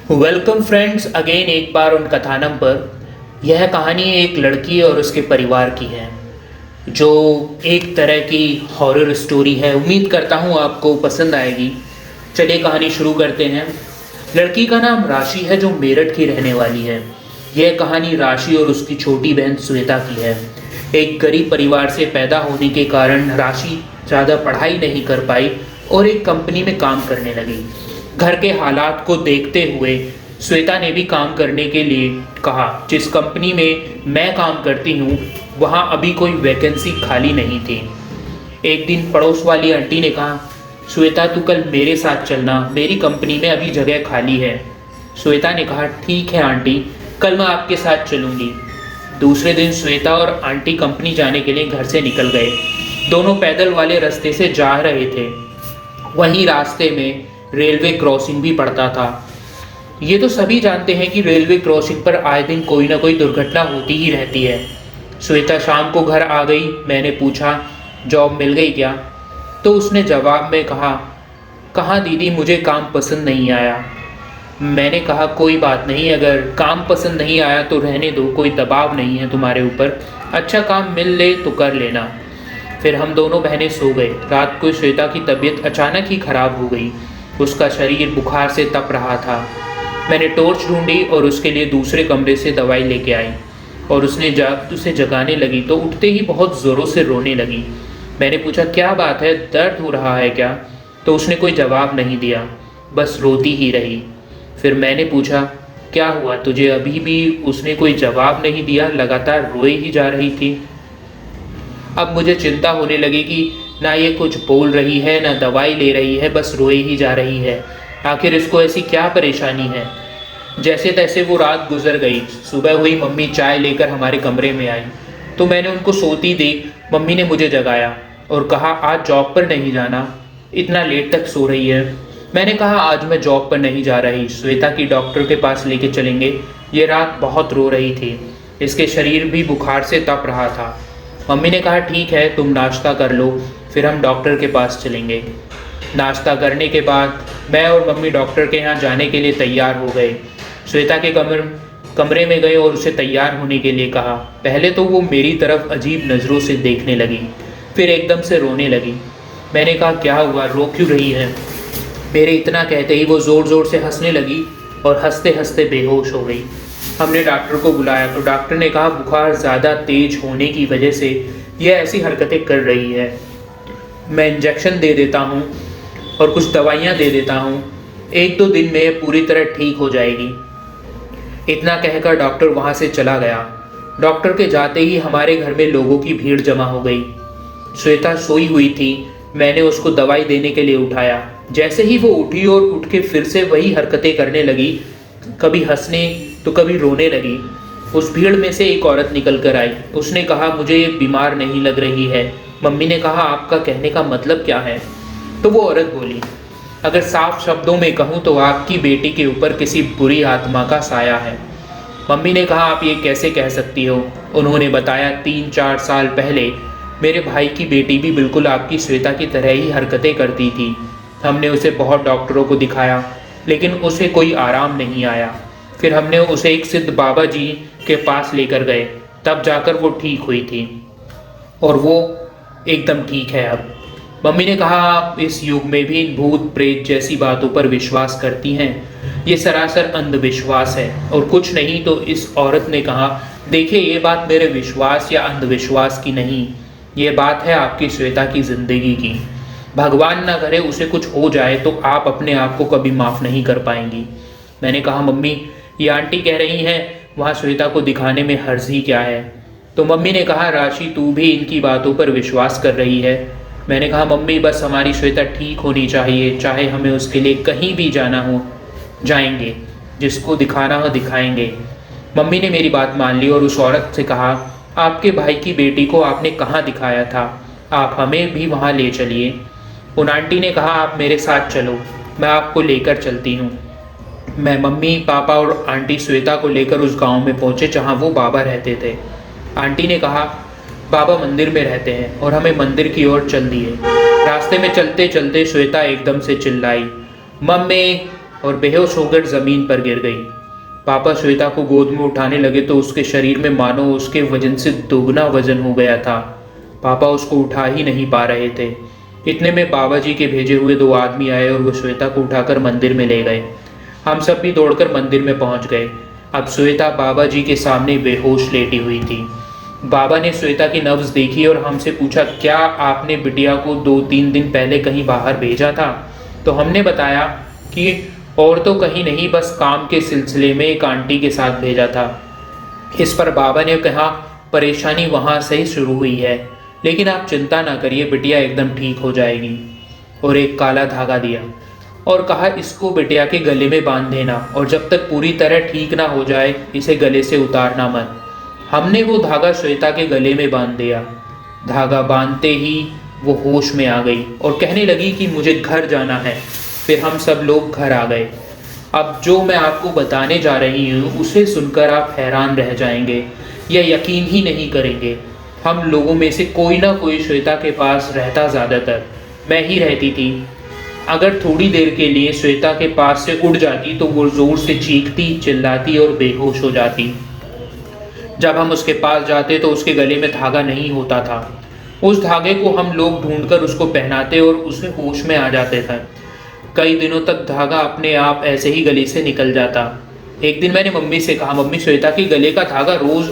Welcome friends again एक बार उन कथानम पर। यह कहानी एक लड़की और उसके परिवार की है जो एक तरह की हॉरर स्टोरी है। उम्मीद करता हूँ आपको पसंद आएगी। चलिए कहानी शुरू करते हैं। लड़की का नाम राशि है जो मेरठ की रहने वाली है। यह कहानी राशि और उसकी छोटी बहन श्वेता की है। एक गरीब परिवार से पैदा होने के कारण राशि ज़्यादा पढ़ाई नहीं कर पाई और एक कंपनी में काम करने लगी। घर के हालात को देखते हुए श्वेता ने भी काम करने के लिए कहा। जिस कंपनी में मैं काम करती हूँ वहाँ अभी कोई वैकेंसी खाली नहीं थी। एक दिन पड़ोस वाली आंटी ने कहा, श्वेता तू कल मेरे साथ चलना, मेरी कंपनी में अभी जगह खाली है। श्वेता ने कहा, ठीक है आंटी, कल मैं आपके साथ चलूँगी। दूसरे दिन श्वेता और आंटी कंपनी जाने के लिए घर से निकल गए। दोनों पैदल वाले रास्ते से जा रहे थे। वहीं रास्ते में रेलवे क्रॉसिंग भी पड़ता था। ये तो सभी जानते हैं कि रेलवे क्रॉसिंग पर आए दिन कोई ना कोई दुर्घटना होती ही रहती है। श्वेता शाम को घर आ गई। मैंने पूछा, जॉब मिल गई क्या? तो उसने जवाब में कहा, कहाँ दीदी, मुझे काम पसंद नहीं आया। मैंने कहा, कोई बात नहीं, अगर काम पसंद नहीं आया तो रहने दो, कोई दबाव नहीं है तुम्हारे ऊपर। अच्छा काम मिल ले तो कर लेना। फिर हम दोनों बहनें सो गए। रात को श्वेता की तबीयत अचानक ही खराब हो गई। उसका शरीर बुखार से तप रहा था। मैंने टॉर्च ढूंढी और उसके लिए दूसरे कमरे से दवाई लेके आई और उसे जगाने लगी तो उठते ही बहुत ज़ोरों से रोने लगी। मैंने पूछा, क्या बात है, दर्द हो रहा है क्या? तो उसने कोई जवाब नहीं दिया, बस रोती ही रही। फिर मैंने पूछा, क्या हुआ तुझे? अभी भी उसने कोई जवाब नहीं दिया, लगातार रोए ही जा रही थी। अब मुझे चिंता होने लगी कि ना ये कुछ बोल रही है ना दवाई ले रही है, बस रोए ही जा रही है। आखिर इसको ऐसी क्या परेशानी है? जैसे तैसे वो रात गुजर गई। सुबह हुई, मम्मी चाय लेकर हमारे कमरे में आई तो मैंने उनको सोती देख मम्मी ने मुझे जगाया और कहा, आज जॉब पर नहीं जाना, इतना लेट तक सो रही है। मैंने कहा, आज मैं जॉब पर नहीं जा रही, श्वेता की डॉक्टर के पास लेके चलेंगे। ये रात बहुत रो रही थी, इसके शरीर भी बुखार से तप रहा था। मम्मी ने कहा, ठीक है, तुम नाश्ता कर लो, फिर हम डॉक्टर के पास चलेंगे। नाश्ता करने के बाद मैं और मम्मी डॉक्टर के यहाँ जाने के लिए तैयार हो गए। श्वेता के कमरे में गए और उसे तैयार होने के लिए कहा। पहले तो वो मेरी तरफ अजीब नज़रों से देखने लगी, फिर एकदम से रोने लगी। मैंने कहा, क्या हुआ, रो क्यों रही है? मेरे इतना कहते ही वो ज़ोर ज़ोर से हंसने लगी और हंसते हंसते बेहोश हो गई। हमने डॉक्टर को बुलाया तो डॉक्टर ने कहा, बुखार ज़्यादा तेज होने की वजह से यह ऐसी हरकतें कर रही है। मैं इंजेक्शन दे देता हूँ और कुछ दवाइयाँ दे देता हूँ, 1-2 दिन में पूरी तरह ठीक हो जाएगी। इतना कहकर डॉक्टर वहाँ से चला गया। डॉक्टर के जाते ही हमारे घर में लोगों की भीड़ जमा हो गई। श्वेता सोई हुई थी। मैंने उसको दवाई देने के लिए उठाया। जैसे ही वो उठी और उठ के फिर से वही हरकतें करने लगी, कभी हंसने तो कभी रोने लगी। उस भीड़ में से एक औरत निकल कर आई। उसने कहा, मुझे ये बीमार नहीं लग रही है। मम्मी ने कहा, आपका कहने का मतलब क्या है? तो वो औरत बोली, अगर साफ शब्दों में कहूँ तो आपकी बेटी के ऊपर किसी बुरी आत्मा का साया है। मम्मी ने कहा, आप ये कैसे कह सकती हो? उन्होंने बताया, 3-4 साल पहले मेरे भाई की बेटी भी बिल्कुल आपकी श्वेता की तरह ही हरकतें करती थी। हमने उसे बहुत डॉक्टरों को दिखाया लेकिन उसे कोई आराम नहीं आया। फिर हमने उसे एक सिद्ध बाबा जी के पास लेकर गए, तब जाकर वो ठीक हुई थी और वो एकदम ठीक है अब। मम्मी ने कहा, आप इस युग में भी भूत प्रेत जैसी बातों पर विश्वास करती हैं? ये सरासर अंधविश्वास है और कुछ नहीं। तो इस औरत ने कहा, देखिए, ये बात मेरे विश्वास या अंधविश्वास की नहीं, ये बात है आपकी श्वेता की ज़िंदगी की। भगवान ना करे उसे कुछ हो जाए तो आप अपने आप को कभी माफ़ नहीं कर पाएंगी। मैंने कहा, मम्मी, ये आंटी कह रही हैं वहाँ श्वेता को दिखाने में हर्ज ही क्या है? तो मम्मी ने कहा, राशि, तू भी इनकी बातों पर विश्वास कर रही है? मैंने कहा, मम्मी, बस हमारी श्वेता ठीक होनी चाहिए, चाहे हमें उसके लिए कहीं भी जाना हो जाएंगे, जिसको दिखाना हो दिखाएंगे। मम्मी ने मेरी बात मान ली और उस औरत से कहा, आपके भाई की बेटी को आपने कहाँ दिखाया था? आप हमें भी वहाँ ले चलिए। उन आंटी ने कहा, आप मेरे साथ चलो, मैं आपको लेकर चलती हूँ। मैं, मम्मी, पापा और आंटी श्वेता को लेकर उस गांव में पहुँचे जहाँ वो बाबा रहते थे। आंटी ने कहा, बाबा मंदिर में रहते हैं, और हमें मंदिर की ओर चल दिए। रास्ते में चलते चलते श्वेता एकदम से चिल्लाई, मम्मी, और बेहोश होकर ज़मीन पर गिर गई। पापा श्वेता को गोद में उठाने लगे तो उसके शरीर में मानो उसके वजन से दोगुना वजन हो गया था। पापा उसको उठा ही नहीं पा रहे थे। इतने में बाबा जी के भेजे हुए 2 आदमी आए और वो श्वेता को उठाकर मंदिर में ले गए। हम सब भी दौड़कर मंदिर में पहुंच गए। अब श्वेता बाबा जी के सामने बेहोश लेटी हुई थी। बाबा ने श्वेता की नब्ज देखी और हमसे पूछा, क्या आपने बिटिया को 2-3 दिन पहले कहीं बाहर भेजा था? तो हमने बताया कि और तो कहीं नहीं, बस काम के सिलसिले में एक आंटी के साथ भेजा था। इस पर बाबा ने कहा, परेशानी वहाँ से ही शुरू हुई है, लेकिन आप चिंता ना करिए, बिटिया एकदम ठीक हो जाएगी। और एक काला धागा दिया और कहा, इसको बिटिया के गले में बांध देना और जब तक पूरी तरह ठीक ना हो जाए इसे गले से उतारना मत। हमने वो धागा श्वेता के गले में बांध दिया। धागा बांधते ही वो होश में आ गई और कहने लगी कि मुझे घर जाना है। फिर हम सब लोग घर आ गए। अब जो मैं आपको बताने जा रही हूँ उसे सुनकर आप हैरान रह जाएंगे या यकीन ही नहीं करेंगे। हम लोगों में से कोई ना कोई श्वेता के पास रहता, ज़्यादातर मैं ही रहती थी। अगर थोड़ी देर के लिए श्वेता के पास से उड़ जाती तो वो ज़ोर से चीखती, चिल्लाती और बेहोश हो जाती। जब हम उसके पास जाते तो उसके गले में धागा नहीं होता था। उस धागे को हम लोग ढूंढकर उसको पहनाते और उसे होश में आ जाते थे। कई दिनों तक धागा अपने आप ऐसे ही गले से निकल जाता। एक दिन मैंने मम्मी से कहा, मम्मी श्वेता के गले का धागा रोज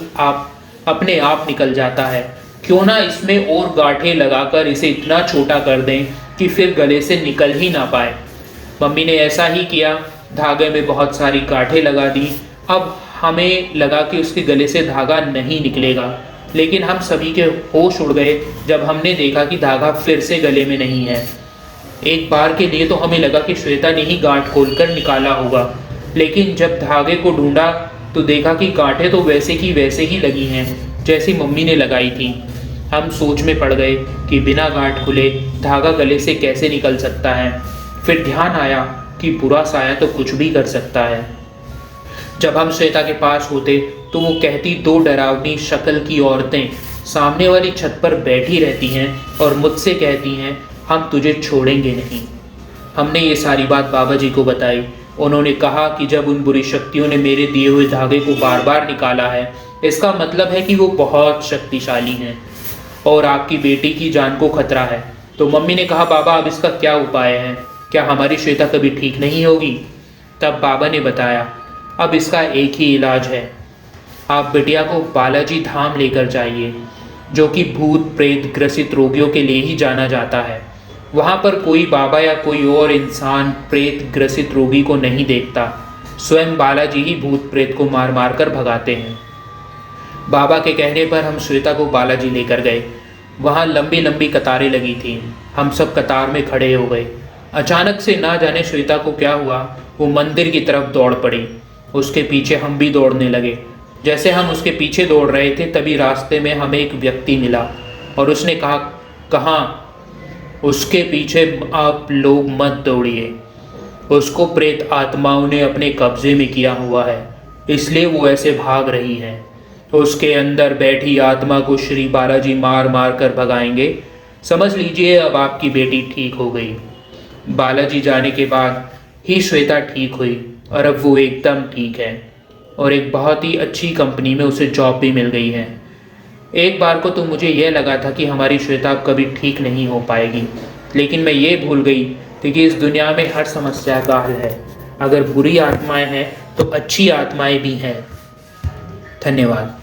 अपने आप निकल जाता है, क्यों ना इसमें और गांठें लगाकर इसे इतना छोटा कर दें कि फिर गले से निकल ही ना पाए। मम्मी ने ऐसा ही किया, धागे में बहुत सारी गांठें लगा दी। अब हमें लगा कि उसके गले से धागा नहीं निकलेगा, लेकिन हम सभी के होश उड़ गए जब हमने देखा कि धागा फिर से गले में नहीं है। एक बार के लिए तो हमें लगा कि श्वेता ने ही गांठ खोलकर निकाला होगा, लेकिन जब धागे को ढूंढा तो देखा कि गांठें तो वैसे की वैसे ही लगी हैं जैसी मम्मी ने लगाई थी। हम सोच में पड़ गए कि बिना गांठ खुले धागा गले से कैसे निकल सकता है। फिर ध्यान आया कि बुरा साया तो कुछ भी कर सकता है। जब हम श्वेता के पास होते तो वो कहती, 2 डरावनी शक्ल की औरतें सामने वाली छत पर बैठी रहती हैं और मुझसे कहती हैं, हम तुझे छोड़ेंगे नहीं। हमने ये सारी बात बाबा जी को बताई। उन्होंने कहा कि जब उन बुरी शक्तियों ने मेरे दिए हुए धागे को बार बार निकाला है, इसका मतलब है कि वो बहुत शक्तिशाली हैं और आपकी बेटी की जान को खतरा है। तो मम्मी ने कहा, बाबा अब इसका क्या उपाय है? क्या हमारी श्वेता कभी ठीक नहीं होगी? तब बाबा ने बताया, अब इसका एक ही इलाज है। आप बिटिया को बालाजी धाम लेकर जाइए, जो कि भूत प्रेत ग्रसित रोगियों के लिए ही जाना जाता है। वहाँ पर कोई बाबा या कोई और इंसान प्रेत ग्रसित रोगी को नहीं देखता। स्वयं बालाजी ही भूत प्रेत को मार मार कर भगाते हैं। बाबा के कहने पर हम श्वेता को बालाजी लेकर गए। वहाँ लंबी लंबी कतारें लगी थीं। हम सब कतार में खड़े हो गए। अचानक से ना जाने श्वेता को क्या हुआ, वो मंदिर की तरफ दौड़ पड़ी। उसके पीछे हम भी दौड़ने लगे। जैसे हम उसके पीछे दौड़ रहे थे तभी रास्ते में हमें एक व्यक्ति मिला और उसने कहा, कहाँ? उसके पीछे आप लोग मत दौड़िए, उसको प्रेत आत्माओं ने अपने कब्जे में किया हुआ है, इसलिए वो ऐसे भाग रही है। उसके अंदर बैठी आत्मा को श्री बालाजी मार मार कर भगाएंगे। समझ लीजिए अब आपकी बेटी ठीक हो गई। बालाजी जाने के बाद ही श्वेता ठीक हुई और अब वो एकदम ठीक है और एक बहुत ही अच्छी कंपनी में उसे जॉब भी मिल गई है। एक बार को तो मुझे यह लगा था कि हमारी श्वेता कभी ठीक नहीं हो पाएगी, लेकिन मैं ये भूल गई थी कि इस दुनिया में हर समस्या का हल है। अगर बुरी आत्माएं हैं तो अच्छी आत्माएं भी हैं। धन्यवाद।